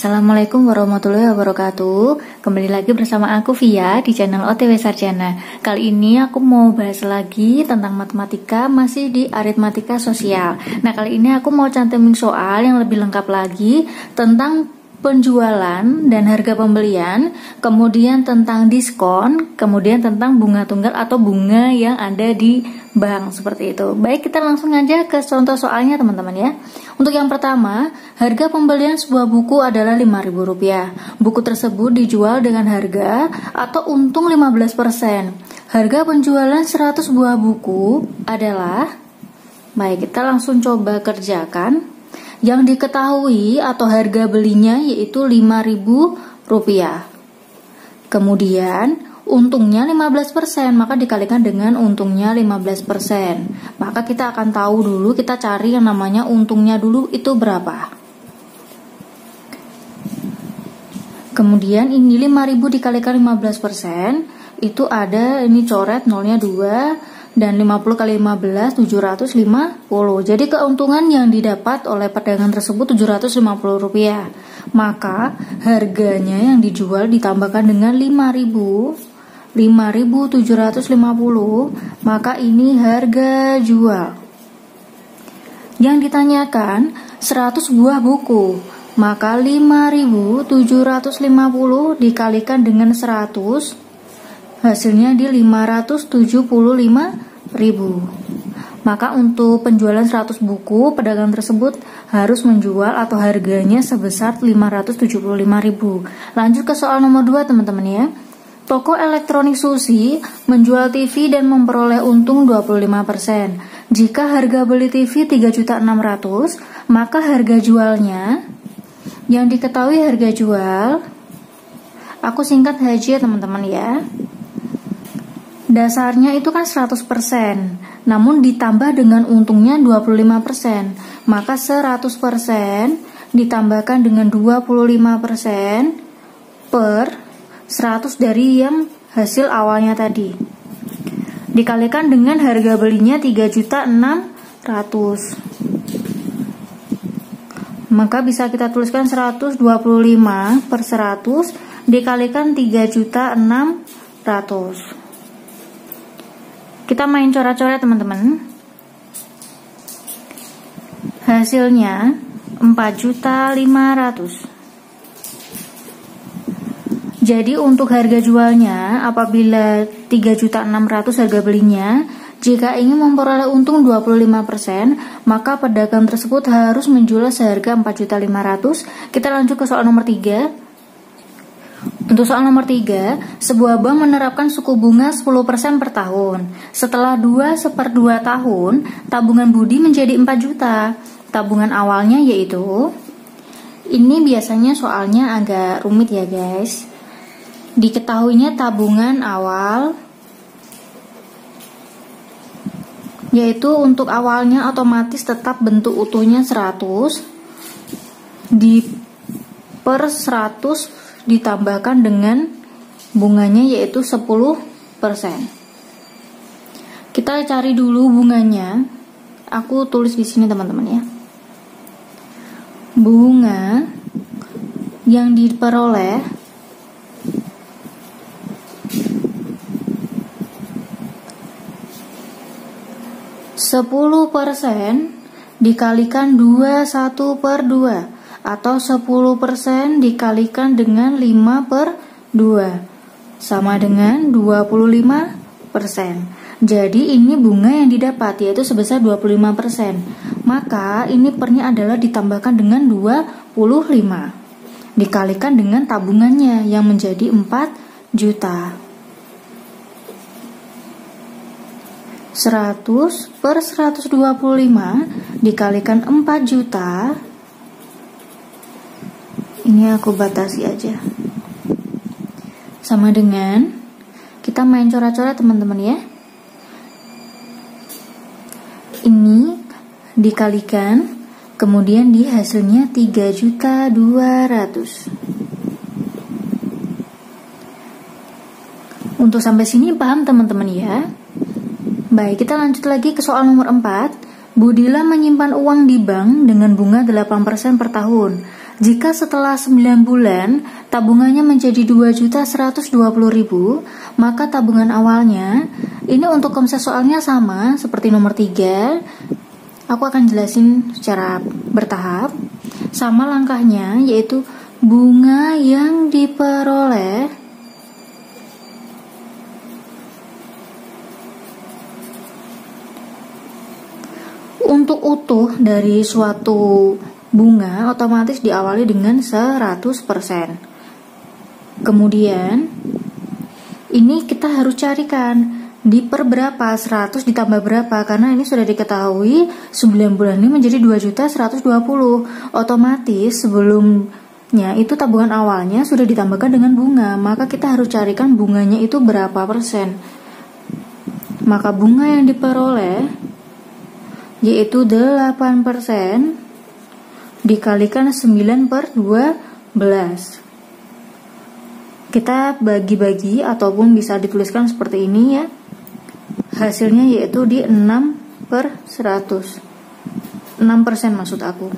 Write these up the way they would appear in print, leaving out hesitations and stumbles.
Assalamualaikum warahmatullahi wabarakatuh. Kembali lagi bersama aku Via di channel OTW Sarjana. Kali ini aku mau bahas lagi tentang matematika, masih di aritmatika sosial. Nah, kali ini aku mau cantumin soal yang lebih lengkap lagi tentang penjualan dan harga pembelian, kemudian tentang diskon, kemudian tentang bunga tunggal atau bunga yang ada di bank, seperti itu. Baik, kita langsung aja ke contoh soalnya teman-teman ya. Untuk yang pertama, harga pembelian sebuah buku adalah Rp5.000. Buku tersebut dijual dengan harga atau untung 15%. Harga penjualan 100 buah buku adalah, baik, kita langsung coba kerjakan. Yang diketahui atau harga belinya yaitu Rp5.000. Kemudian untungnya 15%, maka dikalikan dengan untungnya 15%. Maka kita akan tahu dulu, kita cari yang namanya untungnya dulu itu berapa. Kemudian ini 5.000 dikalikan 15%, itu ada, ini coret nolnya 2. Dan 50 kali 15, 750. Jadi keuntungan yang didapat oleh pedagang tersebut Rp750. Maka harganya yang dijual ditambahkan dengan 5.750. Maka ini harga jual. Yang ditanyakan 100 buah buku. Maka 5.750 dikalikan dengan 100, hasilnya di Rp575.000. Maka untuk penjualan 100 buku, pedagang tersebut harus menjual atau harganya sebesar Rp575.000. Lanjut ke soal nomor 2 teman-teman ya. Toko elektronik Susi menjual TV dan memperoleh untung 25%. Jika harga beli TV Rp3.600.000, maka harga jualnya, yang diketahui harga jual, aku singkat HJ ya teman-teman ya. Dasarnya itu kan 100%, namun ditambah dengan untungnya 25%. Maka 100% ditambahkan dengan 25% per 100 dari yang hasil awalnya tadi. Dikalikan dengan harga belinya Rp3.600.000. Maka bisa kita tuliskan 125 per 100 dikalikan Rp3.600.000. Kita main coret-coret teman-teman. Hasilnya Rp4.500.000. Jadi untuk harga jualnya, apabila Rp3.600.000 harga belinya, jika ingin memperoleh untung 25%, maka pedagang tersebut harus menjual seharga Rp4.500.000. Kita lanjut ke soal nomor 3. Untuk soal nomor 3, sebuah bank menerapkan suku bunga 10% per tahun. Setelah 2/2 tahun, tabungan Budi menjadi 4 juta. Tabungan awalnya yaitu, ini biasanya soalnya agak rumit ya guys. Diketahuinya tabungan awal, yaitu untuk awalnya otomatis tetap bentuk utuhnya 100 di per 100 ditambahkan dengan bunganya yaitu 10%. Kita cari dulu bunganya. Aku tulis di sini teman-teman ya. Bunga yang diperoleh %, dikalikan 21/2 atau 10% dikalikan dengan 5/2 sama dengan 25%. Jadi ini bunga yang didapat yaitu sebesar 25%. Maka ini pernya adalah ditambahkan dengan 25 dikalikan dengan tabungannya yang menjadi 4 juta. 100 per 125 dikalikan 4 juta. Ini aku batasi aja. Sama dengan, kita main coret-coret teman-teman ya. Ini dikalikan, kemudian di hasilnya 3.200.000. Untuk sampai sini paham teman-teman ya. Baik, kita lanjut lagi ke soal nomor 4. Budila menyimpan uang di bank dengan bunga 8% per tahun. Jika setelah 9 bulan tabungannya menjadi 2.120.000, maka tabungan awalnya, ini untuk konsep soalnya sama seperti nomor 3. Aku akan jelasin secara bertahap. Sama langkahnya, yaitu bunga yang diperoleh untuk utuh dari suatu bunga otomatis diawali dengan 100%. Kemudian ini kita harus carikan di per berapa, 100 ditambah berapa, karena ini sudah diketahui 9 bulan ini menjadi 2.120.000. Otomatis sebelumnya itu tabungan awalnya sudah ditambahkan dengan bunga, maka kita harus carikan bunganya itu berapa persen. Maka bunga yang diperoleh yaitu 8% dikalikan 9/12. Kita bagi-bagi ataupun bisa dituliskan seperti ini ya. Hasilnya yaitu di 6/100. 6% maksud aku.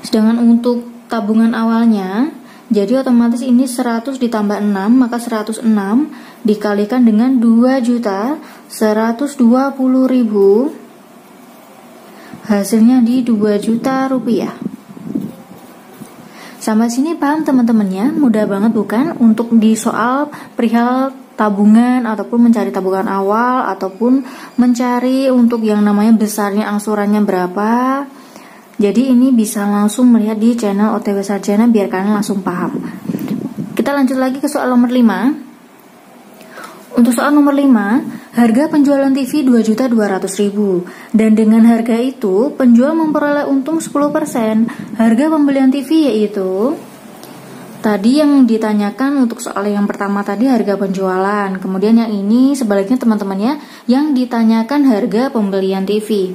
Sedangkan untuk tabungan awalnya, jadi otomatis ini 100 ditambah 6, maka 106 dikalikan dengan 2.120.000. Hasilnya di 2 juta rupiah. Sampai sini paham teman-temannya? Mudah banget bukan? Untuk di soal perihal tabungan ataupun mencari tabungan awal ataupun mencari untuk yang namanya besarnya angsurannya berapa. Jadi ini bisa langsung melihat di channel OTW Sarjana biar kalian langsung paham. Kita lanjut lagi ke soal nomor 5. Untuk soal nomor 5, harga penjualan TV 2.200.000 dan dengan harga itu penjual memperoleh untung 10%. Harga pembelian TV yaitu tadi yang ditanyakan untuk soal yang pertama tadi harga penjualan. Kemudian yang ini sebaliknya teman-temannya yang ditanyakan harga pembelian TV.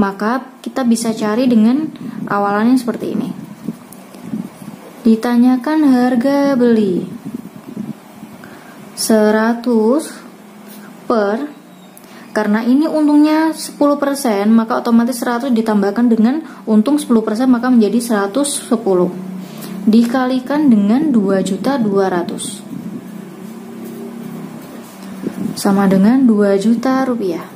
Maka kita bisa cari dengan awalannya seperti ini. Ditanyakan harga beli 100 per, karena ini untungnya 10%, maka otomatis 100 ditambahkan dengan untung 10%, maka menjadi 110 dikalikan dengan 2.200.000 sama dengan 2 juta rupiah.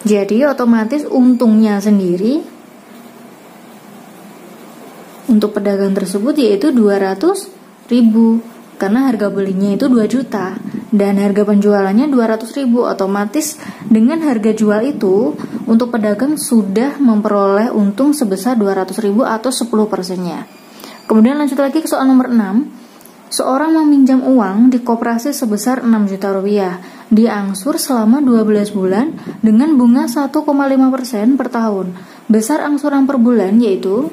Jadi otomatis untungnya sendiri untuk pedagang tersebut yaitu 200.000, karena harga belinya itu 2 juta dan harga penjualannya 200.000. Otomatis dengan harga jual itu untuk pedagang sudah memperoleh untung sebesar 200.000 atau 10%-nya. Kemudian lanjut lagi ke soal nomor 6. Seorang meminjam uang di koperasi sebesar 6 juta rupiah, diangsur selama 12 bulan dengan bunga 1,5% per tahun. Besar angsuran per bulan yaitu,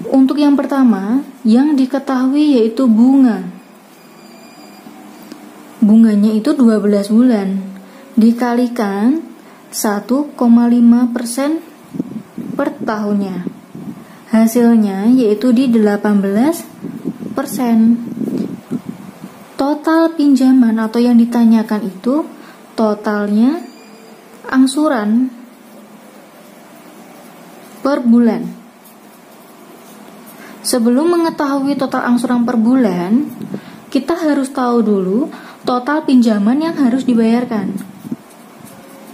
untuk yang pertama, yang diketahui yaitu bunga. Bunganya itu 12 bulan dikalikan 1,5% per tahunnya. Hasilnya yaitu di 18%. Total pinjaman atau yang ditanyakan itu totalnya angsuran per bulan. Sebelum mengetahui total angsuran per bulan, kita harus tahu dulu total pinjaman yang harus dibayarkan.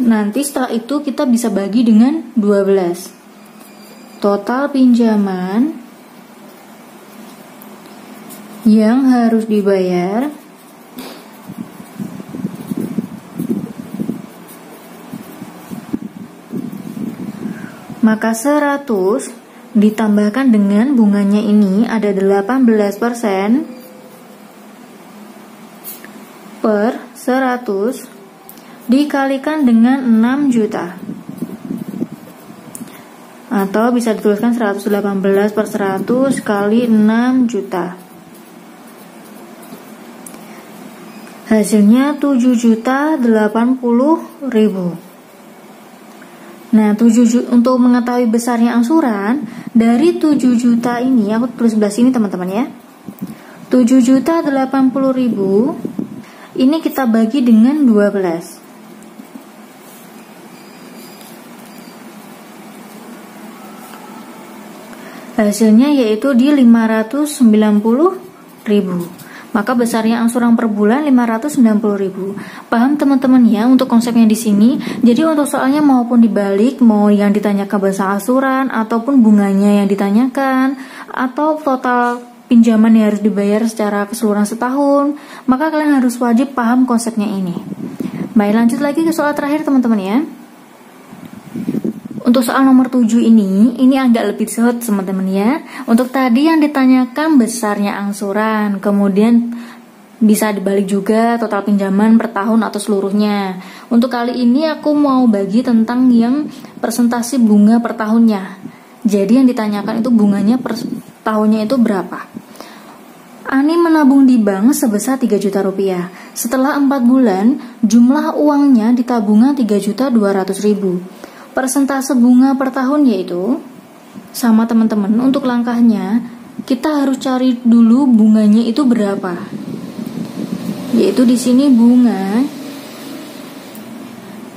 Nanti setelah itu kita bisa bagi dengan 12. Total pinjaman yang harus dibayar maka 100 ditambahkan dengan bunganya ini ada 18% per 100 dikalikan dengan 6 juta, atau bisa dituliskan 118 per 100 kali 6 juta. Hasilnya 7.080.000. Nah, untuk mengetahui besarnya angsuran dari 7 juta ini, aku tulis sebelah sini teman-teman ya. 7.080.000 ini kita bagi dengan 12. Hasilnya yaitu di 590.000. Maka besarnya angsuran per bulan 590.000. Paham teman-teman ya untuk konsepnya di sini? Jadi untuk soalnya maupun dibalik, mau yang ditanyakan besar angsuran ataupun bunganya yang ditanyakan atau total pinjaman yang harus dibayar secara keseluruhan setahun, maka kalian harus wajib paham konsepnya ini. Baik, lanjut lagi ke soal terakhir teman-teman ya. Untuk soal nomor 7 ini agak lebih sulit teman-teman ya. Untuk tadi yang ditanyakan besarnya angsuran, kemudian bisa dibalik juga total pinjaman per tahun atau seluruhnya. Untuk kali ini aku mau bagi tentang yang persentase bunga per tahunnya. Jadi yang ditanyakan itu bunganya per tahunnya itu berapa. Ani menabung di bank sebesar 3 juta rupiah. Setelah 4 bulan, jumlah uangnya di tabungan 3.200.000. Persentase bunga per tahun yaitu sama teman-teman. Untuk langkahnya kita harus cari dulu bunganya itu berapa. Yaitu di sini bunga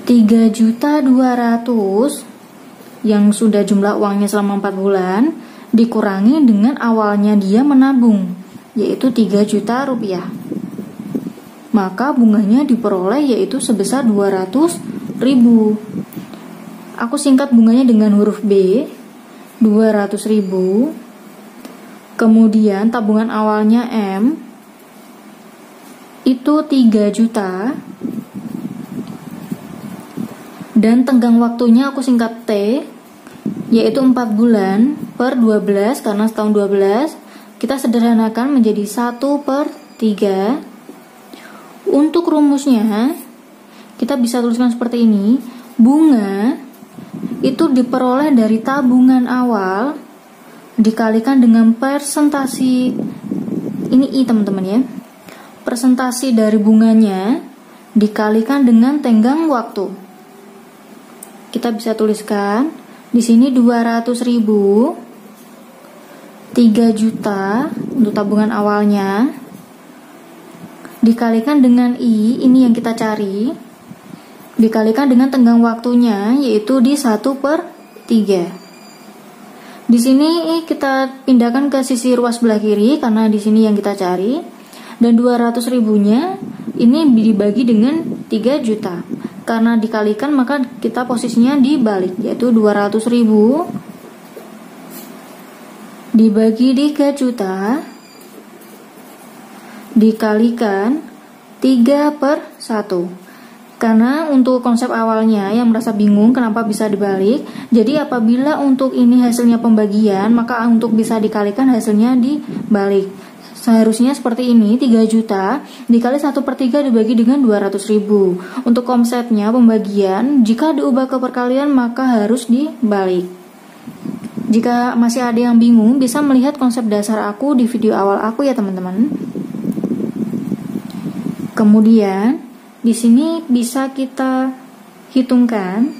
3.200.000 yang sudah jumlah uangnya selama 4 bulan dikurangi dengan awalnya dia menabung yaitu 3 juta rupiah. Maka bunganya diperoleh yaitu sebesar 200.000. Aku singkat bunganya dengan huruf B, 200.000. Kemudian tabungan awalnya M itu 3 juta. Dan tenggang waktunya aku singkat T, yaitu 4 bulan per 12 karena setahun 12. Kita sederhanakan menjadi 1/3. Untuk rumusnya kita bisa tuliskan seperti ini. Bunga itu diperoleh dari tabungan awal dikalikan dengan persentase, ini I teman-teman ya, persentase dari bunganya dikalikan dengan tenggang waktu. Kita bisa tuliskan di sini 200.000, 3 juta untuk tabungan awalnya dikalikan dengan I, ini yang kita cari, dikalikan dengan tenggang waktunya yaitu di 1/3. Di sini kita pindahkan ke sisi ruas sebelah kiri karena di sini yang kita cari, dan 200.000-nya ini dibagi dengan 3 juta. Karena dikalikan maka kita posisinya dibalik, yaitu 200.000 dibagi 3 juta dikalikan 3/1. Karena untuk konsep awalnya yang merasa bingung kenapa bisa dibalik, jadi apabila untuk ini hasilnya pembagian, maka untuk bisa dikalikan hasilnya dibalik. Seharusnya seperti ini, 3 juta dikali 1/3 dibagi dengan 200.000. Untuk konsepnya pembagian, jika diubah ke perkalian maka harus dibalik. Jika masih ada yang bingung, bisa melihat konsep dasar aku di video awal aku ya teman-teman. Kemudian di sini bisa kita hitungkan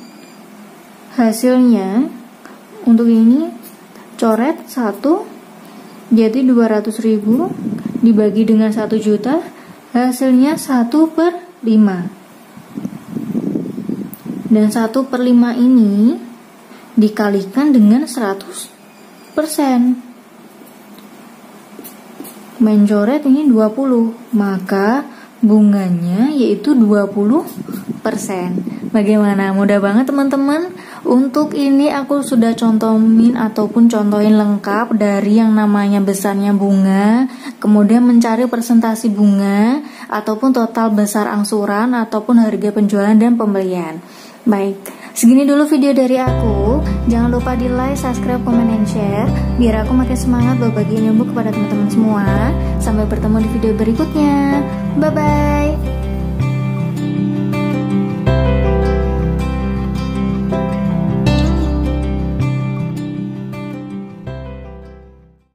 hasilnya. Untuk ini coret 1, jadi 200.000 dibagi dengan 1 juta, hasilnya 1/5. Dan 1/5 ini dikalikan dengan 100%. Mencoret ini 20, maka bunganya yaitu 20%. Bagaimana? Mudah banget teman-teman. Untuk ini aku sudah contohin ataupun contohin lengkap dari yang namanya besarnya bunga, kemudian mencari persentase bunga ataupun total besar angsuran ataupun harga penjualan dan pembelian. Baik, segini dulu video dari aku. Jangan lupa di like, subscribe, komen, dan share biar aku makin semangat berbagi ilmu kepada teman-teman semua. Sampai bertemu di video berikutnya. Bye-bye.